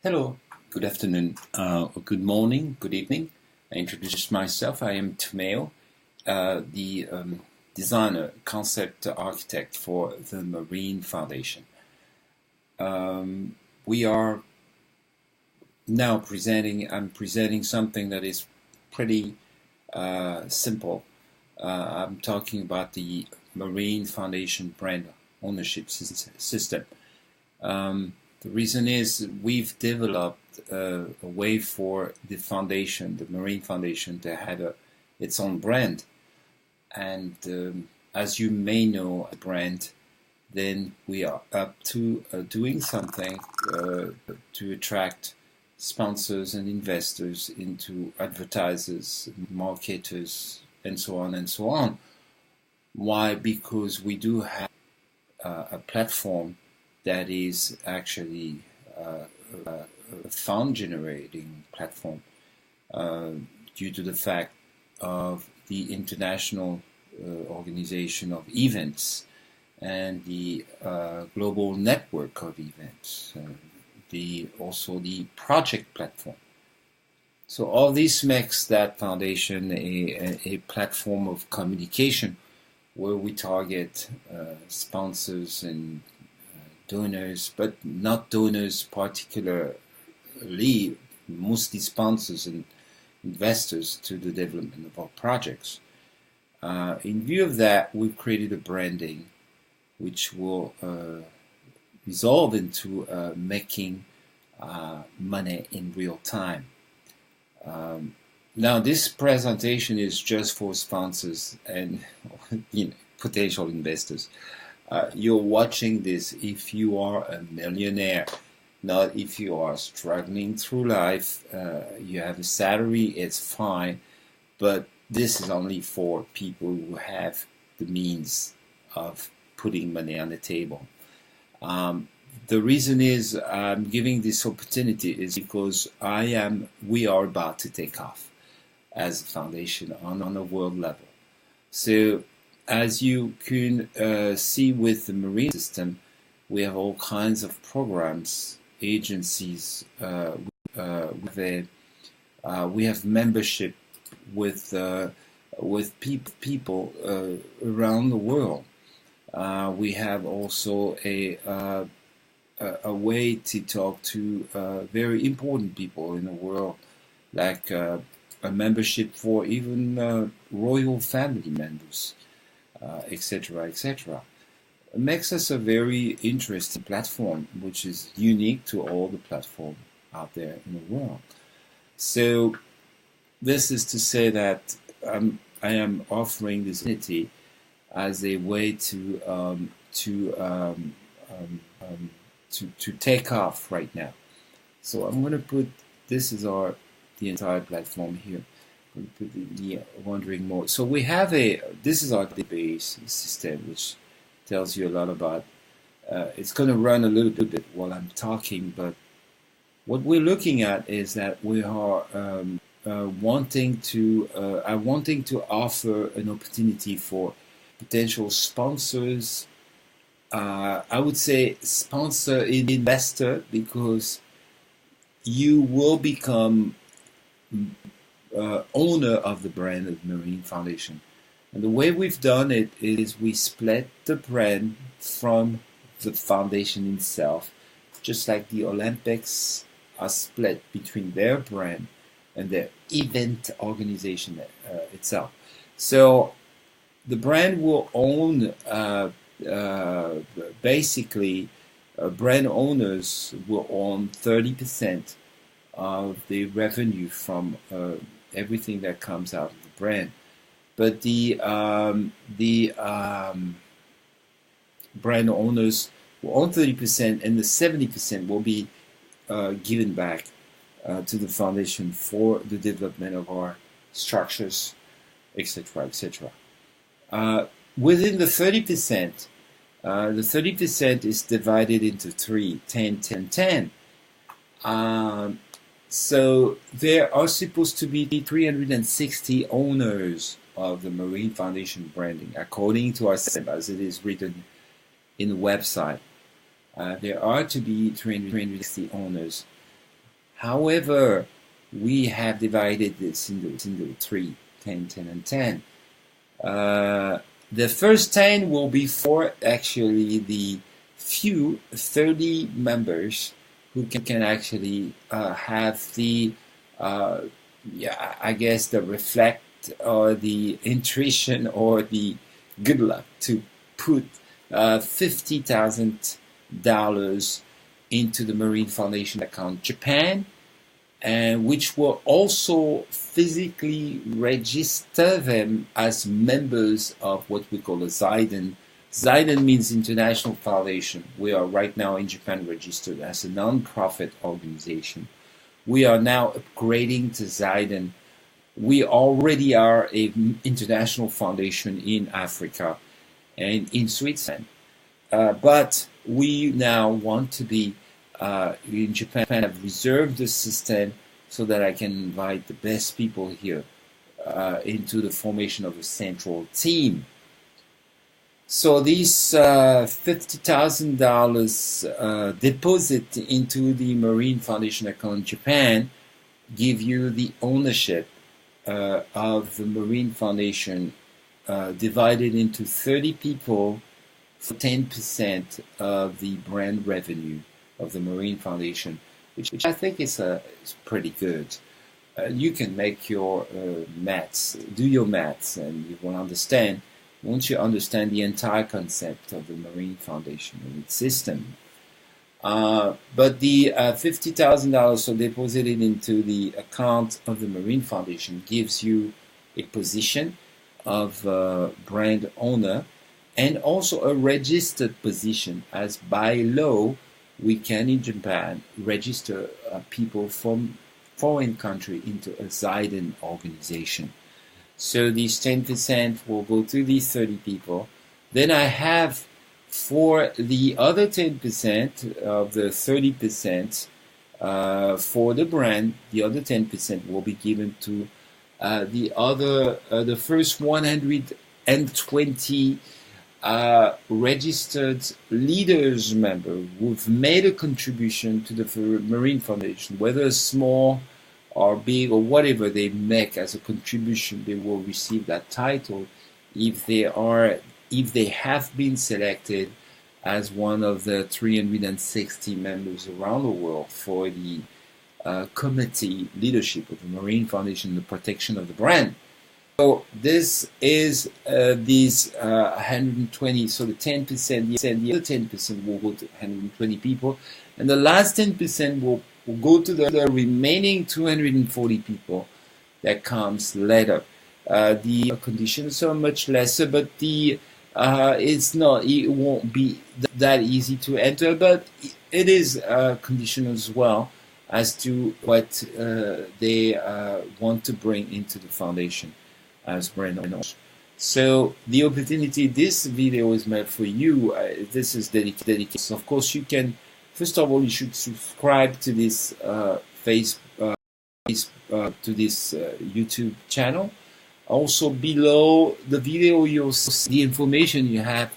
Hello, good afternoon, or good morning, good evening. I introduce myself. I am Tomeo, the designer, concept architect for the Marine Foundation. We are now I'm presenting something that is pretty simple. I'm talking about the Marine Foundation brand ownership system. The reason is we've developed a way for the foundation, the Marine Foundation, to have its own brand. And as you may know, a brand, then we are up to doing something to attract sponsors and investors into advertisers, marketers, and so on and so on. Why? Because we do have a platform that is actually a fund generating platform due to the fact of the international organization of events and the global network of events, also the project platform. So all this makes that foundation a platform of communication where we target sponsors and donors, but not donors particularly, mostly sponsors and investors to the development of our projects. In view of that, we've created a branding which will resolve into making money in real time. Now, this presentation is just for sponsors and potential investors. You're watching this if you are a millionaire, not if you are struggling through life. You have a salary, it's fine, but this is only for people who have the means of putting money on the table. The reason is I'm giving this opportunity is because we are about to take off as a foundation on a world level. So as you can see with the Marine system, we have all kinds of programs, agencies. We have membership with people around the world. We have also a way to talk to very important people in the world, like a membership for even royal family members. Etc., etc. It makes us a very interesting platform, which is unique to all the platforms out there in the world. So this is to say that I am offering this opportunity as a way to take off right now. So I'm going to put this is the entire platform here. Wondering more. So we have this is our database system, which tells you a lot about. It's going to run a little bit while I'm talking, but what we're looking at is that we are wanting to offer an opportunity for potential sponsors. I would say sponsor investor, because you will become owner of the brand of Marine Foundation. And the way we've done it is we split the brand from the foundation itself, just like the Olympics are split between their brand and their event organization itself. So the brand will own, basically, brand owners will own 30% of the revenue from everything that comes out of the brand, but the brand owners will own 30%, and the 70% will be given back to the foundation for the development of our structures, etc., etc. Within the 30%, the 30% is divided into 3, 10, 10, 10. So there are supposed to be 360 owners of the Marine Foundation branding, according to our system, as it is written in the website. There are to be 360 owners. However, we have divided this into 3, 10, 10, and 10. The first 10 will be for actually the few 30 members who can actually have the, I guess, the reflect or the intuition or the good luck to put $50,000 into the Marine Foundation account Japan, and which will also physically register them as members of what we call a Zaiden. Zaiden means International Foundation. We are right now in Japan registered as a non-profit organization. We are now upgrading to Zaiden. We already are an international foundation in Africa and in Switzerland. But we now want to be in Japan. I've reserved the system so that I can invite the best people here into the formation of a central team. So this $50,000 deposit into the Marine Foundation account Japan give you the ownership of the Marine Foundation divided into 30 people for 10% of the brand revenue of the Marine Foundation, which I think is pretty good. You can make your maths, do your maths, and you will understand once you understand the entire concept of the Marine Foundation and its system. But the $50,000 so deposited into the account of the Marine Foundation gives you a position of brand owner and also a registered position, as by law we can in Japan register people from foreign country into a Zaiden organization. So these 10% will go to these 30 people. Then I have for the other 10% of the 30% for the brand, the other 10% will be given to the first 120 registered leaders member who've made a contribution to the Marine Foundation, whether small or big or whatever they make as a contribution, they will receive that title if they have been selected as one of the 360 members around the world for the committee leadership of the Marine Foundation, the protection of the brand. So this is these 120, so the 10%, the other 10% will go to 120 people, and the last 10% will go to the remaining 240 people that comes later. The conditions are much lesser, but it won't be that easy to enter, but it is conditional as well as to what they want to bring into the foundation as brand owners. So the opportunity, this video is made for you. This is dedicated. So of course, you can, first of all, you should subscribe to this YouTube channel. Also below the video, you'll see the information you have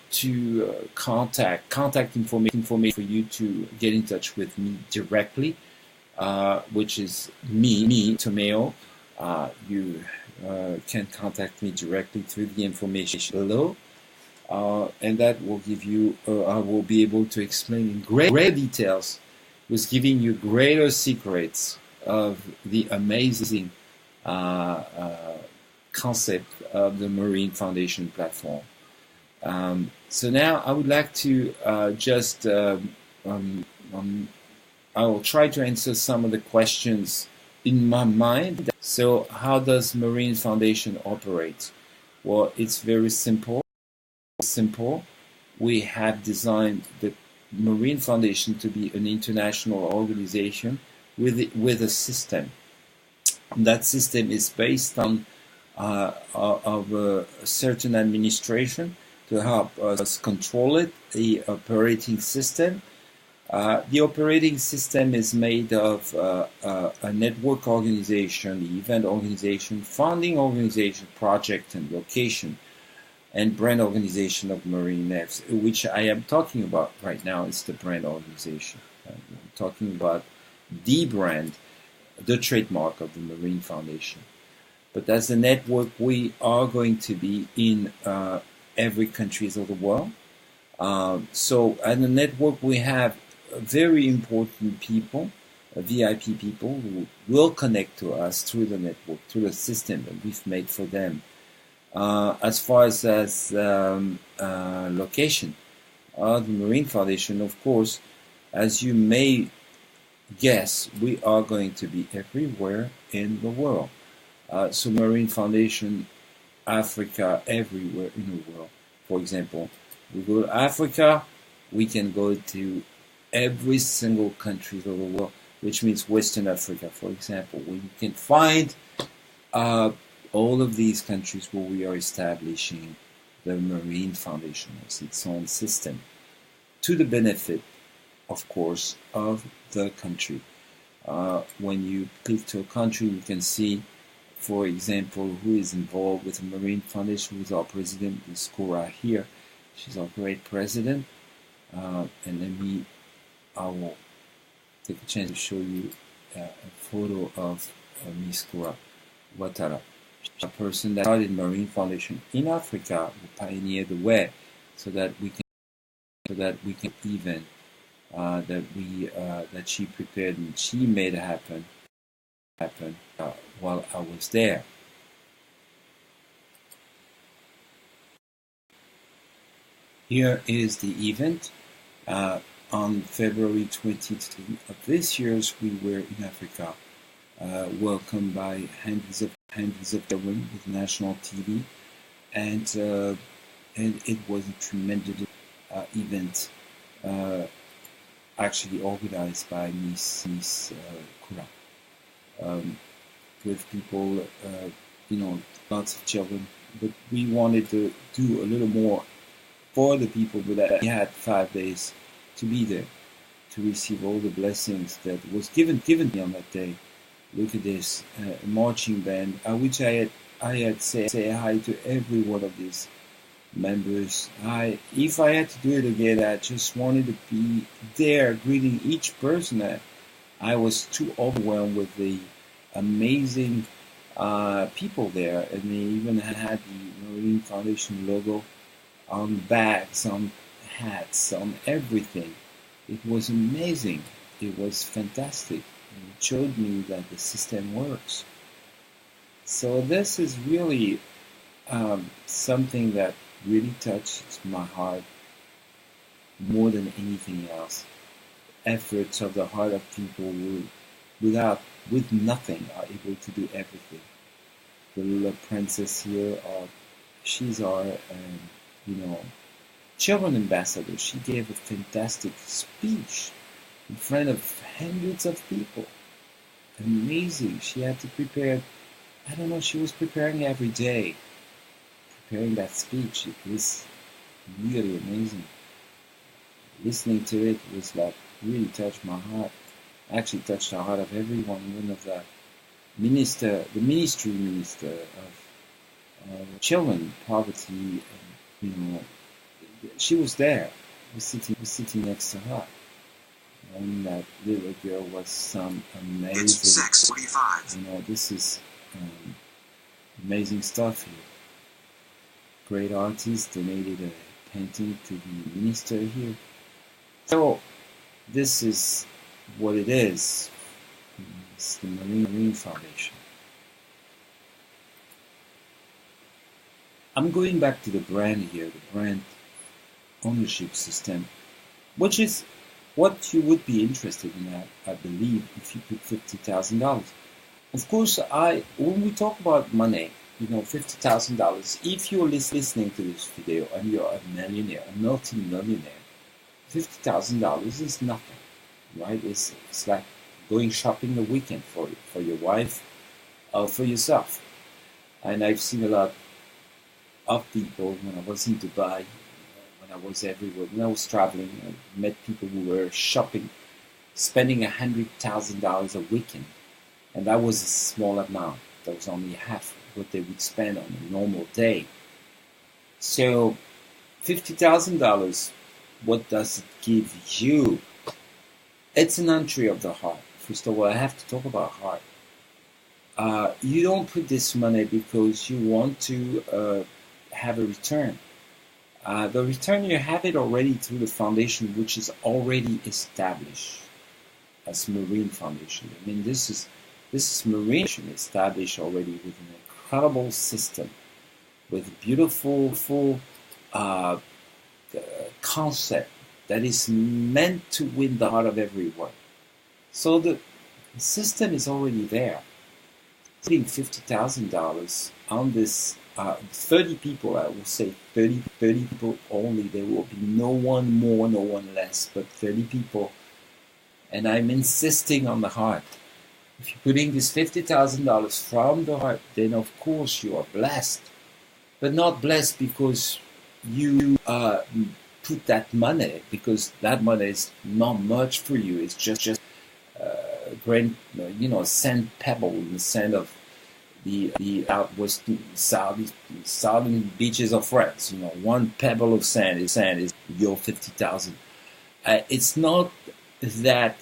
to contact information for you to get in touch with me directly, which is me, Tomeo. You can contact me directly through the information below, and that will give you, I will be able to explain in great details, with giving you greater secrets of the amazing concept of the Marine Foundation platform. So now I would like to I will try to answer some of the questions in my mind. So how does Marine Foundation operate? Well, it's very simple. We have designed the Marine Foundation to be an international organization with a system. That system is based on of a certain administration to help us control it, the operating system. The operating system is made of a network organization, the event organization, funding organization, project and location, and brand organization of Marine Navs, which I am talking about right now is the brand organization. I'm talking about the brand, the trademark of the Marine Foundation. But as a network, we are going to be in every country of the world. So as a network, we have very important people, VIP people, who will connect to us through the network, through the system that we've made for them. As far as location, the Marine Foundation, of course, as you may guess, we are going to be everywhere in the world. So Marine Foundation, Africa, everywhere in the world. For example, we go to Africa, we can go to every single country of the world, which means Western Africa, for example, where you can find all of these countries where we are establishing the Marine Foundation as its own system, to the benefit, of course, of the country. When you click to a country, you can see, for example, who is involved with the Marine Foundation, who is our president, this Cora here. She's our great president. And I will take a chance to show you a photo of Miss Cora Ouattara, a person that started Marine Foundation in Africa, who pioneered the way, so that we can even that she prepared and she made happen while I was there. Here is the event. On February 20th of this year, we were in Africa, welcomed by hundreds of children with national TV, and it was a tremendous event, actually organized by Miss Cora, with people, lots of children. But we wanted to do a little more for the people, but that we had 5 days to be there, to receive all the blessings that was given me on that day. Look at this marching band, which I had say hi to every one of these members. If I had to do it again, I just wanted to be there greeting each person. I was too overwhelmed with the amazing people there, and they even had the Marine Foundation logo on bags, on hats, on everything. It was amazing. It was fantastic. It showed me that the system works. So this is really something that really touched my heart more than anything else. Efforts of the heart of people who, with nothing, are able to do everything. The little princess here, she's our, children ambassador. She gave a fantastic speech in front of hundreds of people. Amazing. She had to prepare, she was preparing every day. Preparing that speech, it was really amazing. Listening to it was like really touched my heart. Actually touched the heart of everyone, even of the ministry minister of children, poverty, she was there, was sitting next to her. And that little girl was some amazing. It's 6:45. This is amazing stuff here. Great artist donated a painting to the minister here. So this is what it is. It's the Marine Foundation. I'm going back to the brand here, the brand ownership system, which is what you would be interested in, I believe, if you put $50,000. Of course, when we talk about money, $50,000, if you're listening to this video and you're a millionaire, a multi-millionaire, $50,000 is nothing, right? It's like going shopping the weekend for your wife or for yourself. And I've seen a lot of people when I was in Dubai, when I was everywhere, when I was traveling, I met people who were shopping, spending $100,000 a weekend, and that was a small amount. That was only half what they would spend on a normal day. So, $50,000, what does it give you? It's an entry of the heart. first of all, I have to talk about heart. You don't put this money because you want to have a return. The return, you have it already through the foundation, which is already established as Marine Foundation. I mean, this is Marine established already with an incredible system, with beautiful full concept that is meant to win the heart of everyone. So the system is already there. Putting $50,000 on this, 30 people, I will say 30 people only. There will be no one more, no one less, but 30 people. And I'm insisting on the heart. If you're putting this $50,000 from the heart, then of course you are blessed. But not blessed because you put that money, because that money is not much for you. It's just grain, sand pebble in the sand of the outwest southern beaches of France. One pebble of sand is your 50,000. It's not that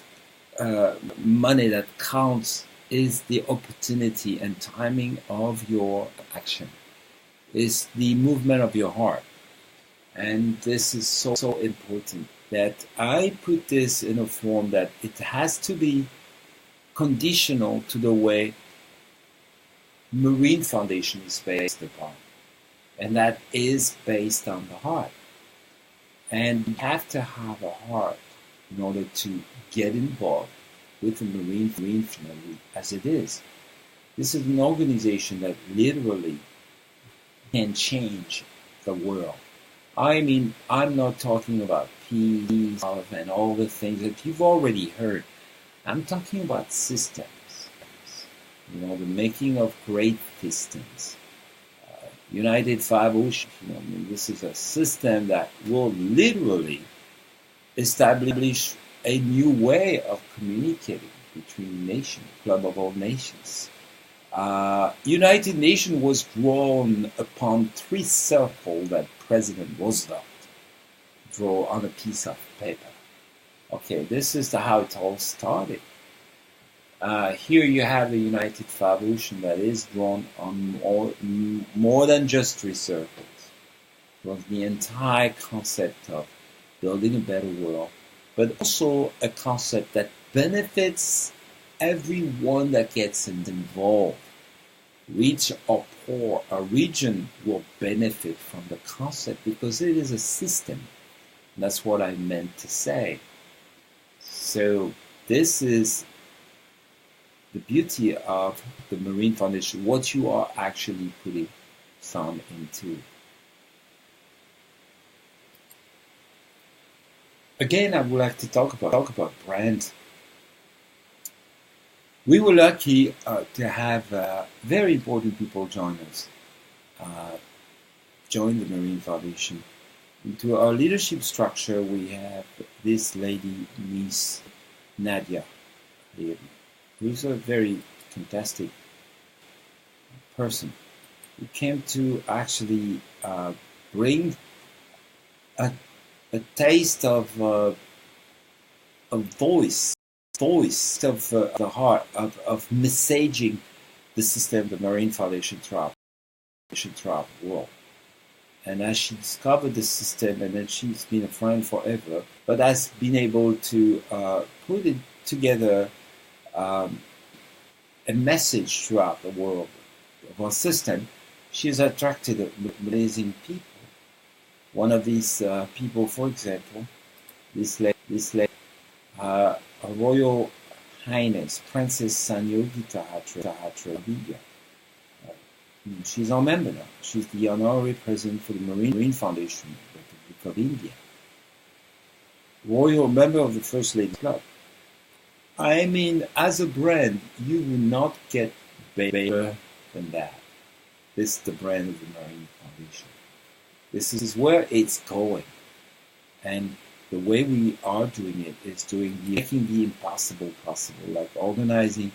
money that counts. Is the opportunity and timing of your action. Is the movement of your heart. And this is so important that I put this in a form that it has to be conditional to the way Marine Foundation is based upon. And that is based on the heart. And you have to have a heart in order to get involved with the Marine Foundation as it is. This is an organization that literally can change the world. I mean, I'm not talking about peace and all the things that you've already heard. I'm talking about systems. The making of great systems. United Five Oceans. This is a system that will literally establish a new way of communicating between nations, Club of All Nations. United Nations was drawn upon three circles that President Roosevelt drew on a piece of paper. Okay, this is how it all started. Here you have the United Five Ocean that is drawn on more than just three circles. It was the entire concept of building a better world, but also a concept that benefits everyone that gets involved. Rich or poor, a region will benefit from the concept because it is a system. That's what I meant to say. So this is the beauty of the Marine Foundation, what you are actually putting some into. Again, I would like to talk about brand. We were lucky to have very important people join us, join the Marine Foundation. Into our leadership structure, we have this lady, Miss Nadia, who's a very fantastic person, who came to actually bring a taste of a voice of the heart of messaging the system, the Marine Foundation throughout the world. And as she discovered the system, and then she's been a friend forever, but has been able to put it together a message throughout the world of our system, she's attracted amazing people. One of these people, for example, this lady, Her Royal Highness Princess Sanyogita Vidya. She's our member now. She's the honorary president for the Marine Foundation of the Republic of India. Royal member of the First Ladies Club. I mean, as a brand, you will not get better than that. This is the brand of the Marine Foundation. This is where it's going. And the way we are doing it is making the impossible possible, like organizing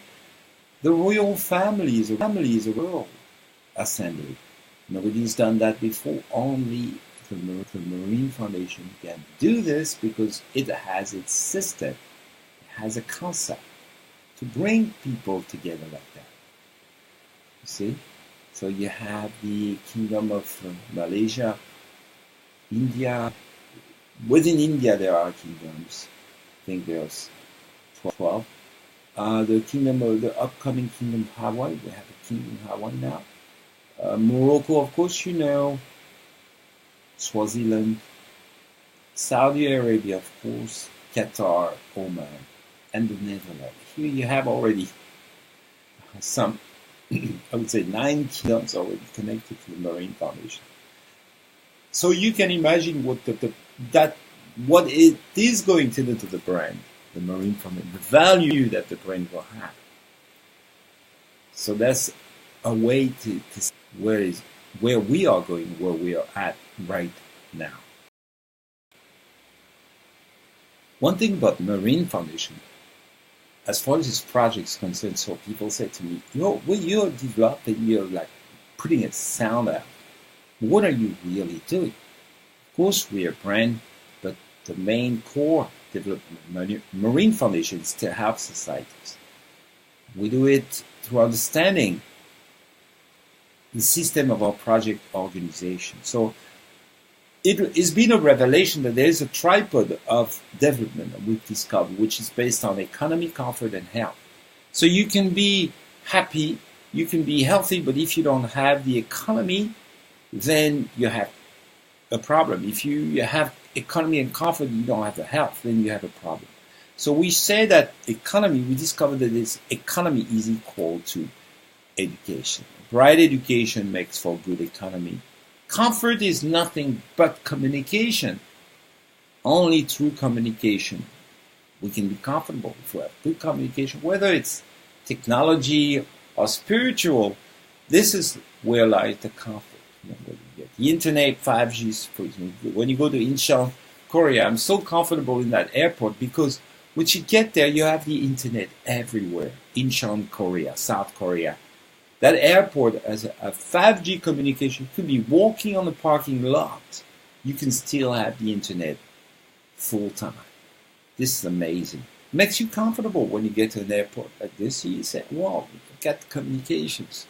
the royal families a world assembly. Nobody's done that before. Only the Marine Foundation can do this because it has its system, it has a concept. to bring people together like that. You see? So you have the Kingdom of Malaysia, India. Within India, there are kingdoms. I think there's 12. The upcoming Kingdom of Hawaii. We have a Kingdom of Hawaii now. Morocco, of course, you know. Swaziland, Saudi Arabia, of course, Qatar, Oman, and the Netherlands. Here you have already some, I would say 9 kingdoms already connected to the Marine Foundation. So you can imagine what what it is going to do to the brand, the Marine Foundation, the value that the brand will have. So that's a way to see where we are going, where we are at right now. One thing about the Marine Foundation, as far as this project is concerned, so people say to me, when you're developing, you're like putting a sound out. What are you really doing? Of course, we are a brand, but the main core development, Marine Foundation, is to help societies. We do it through understanding the system of our project organization. So it has been a revelation that there is a tripod of development that we've discovered, which is based on economy, comfort, and health. So you can be happy, you can be healthy, but if you don't have the economy, then you have a problem. If you have economy and comfort, you don't have the health, then you have a problem. So we say that economy, we discovered that this economy is equal to education. Bright education makes for good economy. Comfort is nothing but communication. Only through communication we can be comfortable. If we have good communication, whether it's technology or spiritual, this is where lies the comfort. You get the internet, 5G, for example. When you go to Incheon, Korea, I'm so comfortable in that airport because when you get there, you have the internet everywhere. Incheon, Korea, South Korea. That airport has a 5G communication. You could be walking on the parking lot. You can still have the internet full time. This is amazing. It makes you comfortable when you get to an airport like this. You say, wow, we've got communications.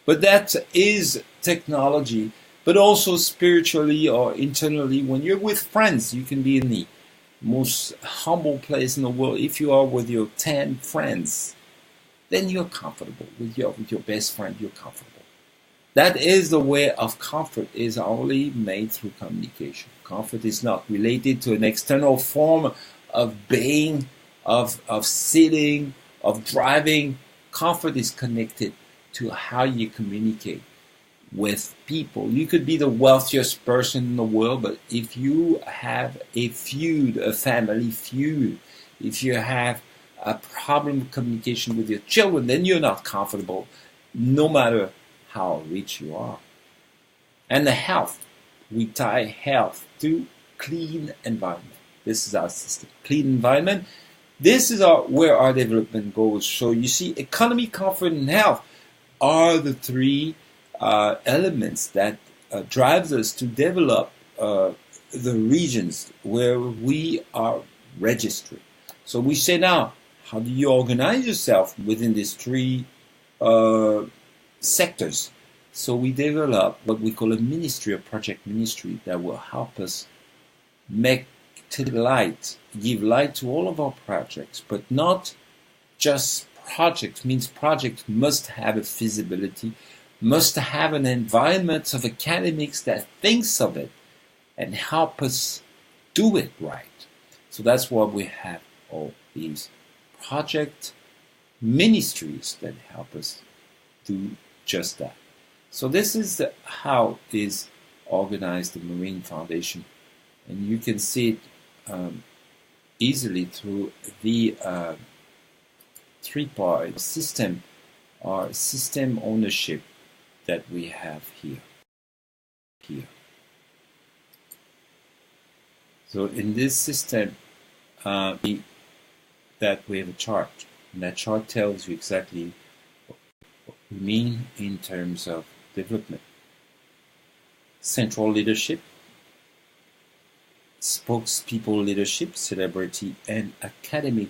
But that is technology. But also spiritually or internally, when you're with friends, you can be in the most humble place in the world. If you are with your 10 friends, then you're comfortable. With your best friend, you're comfortable. That is the way of comfort, is only made through communication. Comfort is not related to an external form of being, of sitting, of driving. Comfort is connected to how you communicate with people. You could be the wealthiest person in the world, but if you have a feud, a family feud, if you have a problem with communication with your children, then you're not comfortable, no matter how rich you are. And the health, we tie health to clean environment. This is our system, clean environment. This is where our development goes. So you see, economy, comfort, and health are the three elements that drives us to develop the regions where we are registered. So we say now, how do you organize yourself within these three sectors? So we develop what we call a ministry, a project ministry, that will help us make to light, give light to all of our projects, but not just projects. Means projects must have a feasibility, must have an environment of academics that thinks of it and help us do it right. So that's why we have all these project ministries that help us do just that. So this is how is organized the Marine Foundation, and you can see it easily through the three-part system or system ownership that we have here. So in this system, that we have a chart, and that chart tells you exactly what we mean in terms of development. Central leadership, spokespeople leadership, celebrity and academic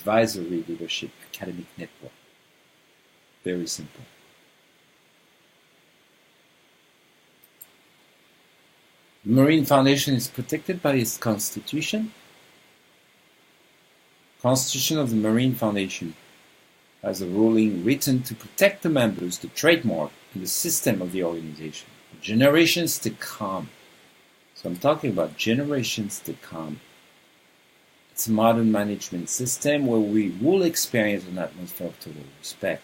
Advisory Leadership Academic Network. Very simple. The Marine Foundation is protected by its constitution. Constitution of the Marine Foundation has a ruling written to protect the members, the trademark, and the system of the organization for generations to come. So I'm talking about generations to come. It's a modern management system where we will experience an atmosphere of total respect.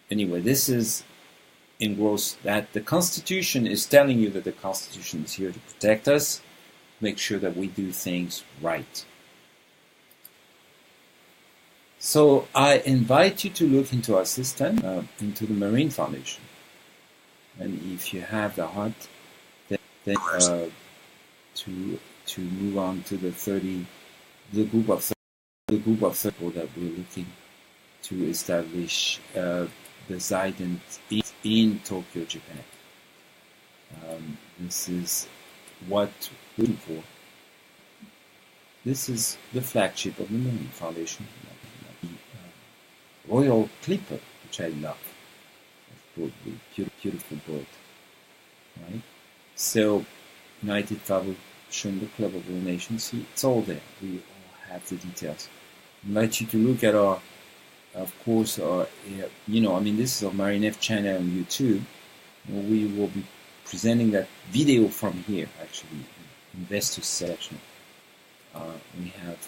Anyway, this is in gross that the Constitution is telling you that the Constitution is here to protect us, make sure that we do things right. So I invite you to look into our system, into the Marine Foundation. And if you have the heart, then to move on to the group of 30 people that we're looking to establish the Zident in Tokyo, Japan. This is what we're looking for. This is the flagship of the Marine Foundation, the Royal Clipper, which I love. Beautiful bird, right? So, United Travel-Ocean, the Club of All Nations, see, it's all there. We all have the details. I invite you to look at our, of course, this is our Marinef channel on YouTube. We will be presenting that video from here, actually, investor section. We have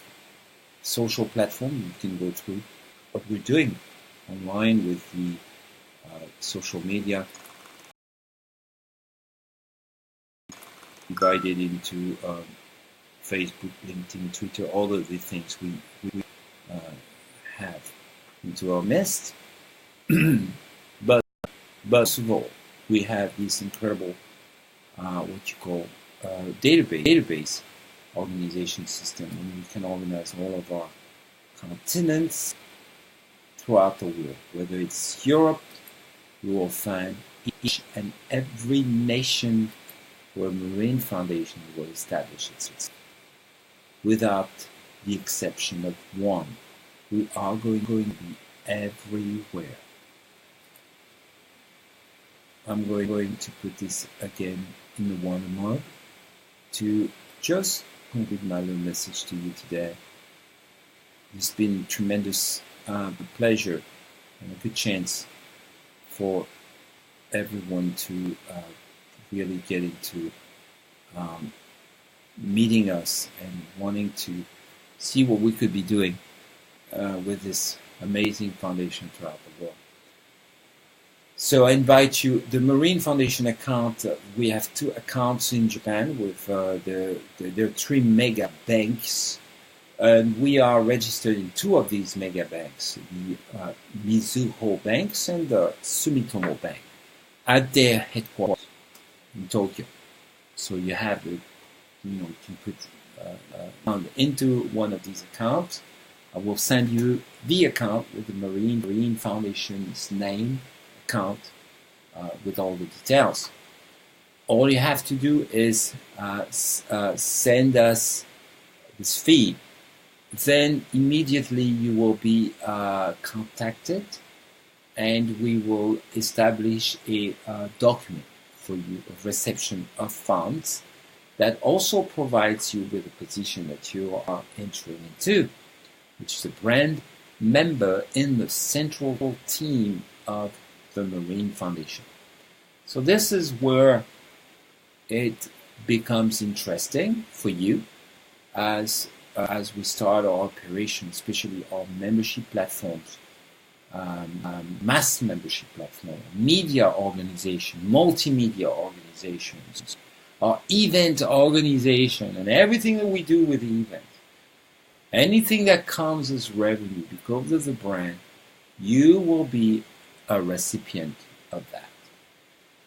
social platform you can go through what we're doing online with the social media divided into Facebook, LinkedIn, Twitter, all of the things we have into our midst. but most of all, we have this incredible what you call database organization system, and we can organize all of our continents throughout the world. Whether it's Europe, you will find each and every nation where Marine Foundation will establish itself. Without the exception of one, we are going to be everywhere. I'm going to put this again in the one mark to just conclude my little message to you today. It's been tremendous pleasure and a good chance for everyone to really get into meeting us and wanting to see what we could be doing with this amazing foundation throughout the world. So I invite you, the Marine Foundation account, we have 2 accounts in Japan with there are 3 mega banks, and we are registered in 2 of these mega banks, the Mizuho banks and the Sumitomo Bank, at their headquarters in Tokyo. So you have you can put into one of these accounts. I will send you the account with the Marine Foundation's name, account with all the details. All you have to do is send us this feed. Then immediately you will be contacted, and we will establish a document for you of reception of funds that also provides you with a position that you are entering into, which is a brand member in the central team of the Marine Foundation. So this is where it becomes interesting for you as we start our operation, especially our membership platforms, mass membership platform, media organization, multimedia organizations, our event organization, and everything that we do with the event. Anything that comes as revenue because of the brand, you will be a recipient of that.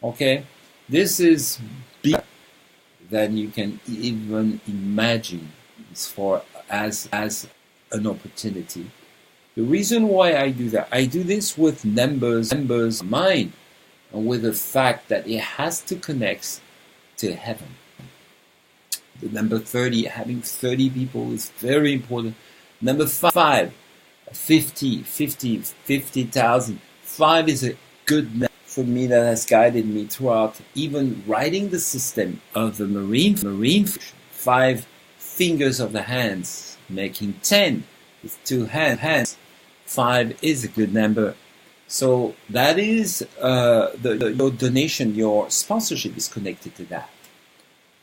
Okay? This is bigger than you can even imagine as an opportunity. The reason why I do that, I do this with members in mind, and with the fact that it has to connect to heaven. The number 30, having 30 people is very important Number 5, 50,000. 5 is a good number for me that has guided me throughout even writing the system of the marine. 5 fingers of the hands, making 10 with 2 hands. 5 is a good number. So that is your donation, your sponsorship is connected to that.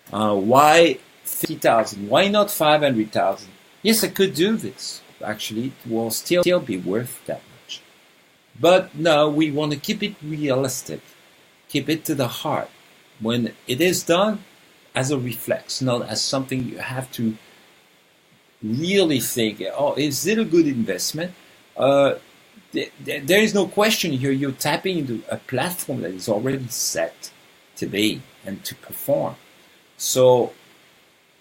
Why 50,000? Why not 500,000? Yes, I could do this. Actually, it will still be worth that much. But no, we want to keep it realistic. Keep it to the heart. When it is done, as a reflex, not as something you have to really think, oh, is it a good investment? There is no question here. You're tapping into a platform that is already set to be and to perform. So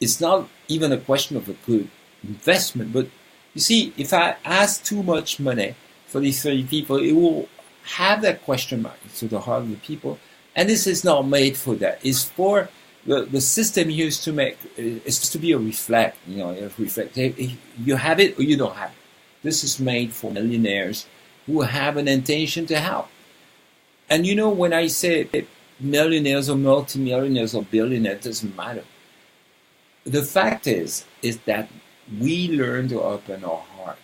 it's not even a question of a good investment. But you see, if I ask too much money for these 30 people, it will have that question mark to the heart of the people. And this is not made for that. It's for the system here is to make, is to be a reflect. You have it or you don't have it. This is made for millionaires who have an intention to help. And you know, when I say millionaires or multimillionaires or billionaires, it doesn't matter. The fact is that we learn to open our heart.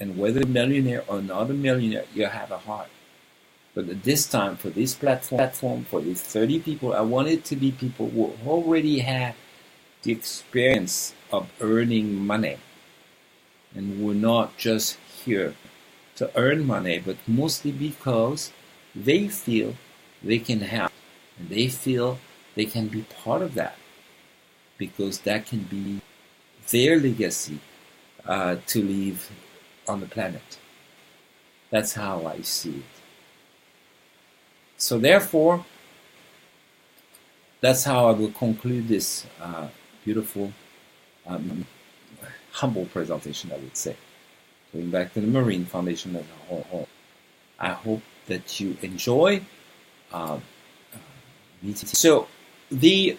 And whether a millionaire or not a millionaire, you have a heart. But at this time, for this platform, for these 30 people, I want it to be people who already have the experience of earning money. And we're not just here to earn money, but mostly because they feel they can help. And they feel they can be part of that. Because that can be their legacy to leave on the planet. That's how I see it. So therefore, that's how I will conclude this beautiful, humble presentation, I would say. Going back to the Marine Foundation as a whole. I hope that you enjoy meeting. So the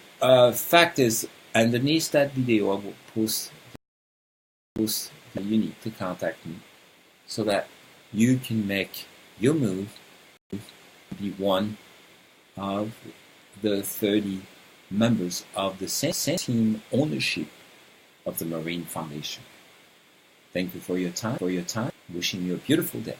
fact is, underneath that video, I will post that you need to contact me so that you can make your move, be one of the 30 members of the same team ownership of the Marine Foundation. Thank you for your time. Wishing you a beautiful day.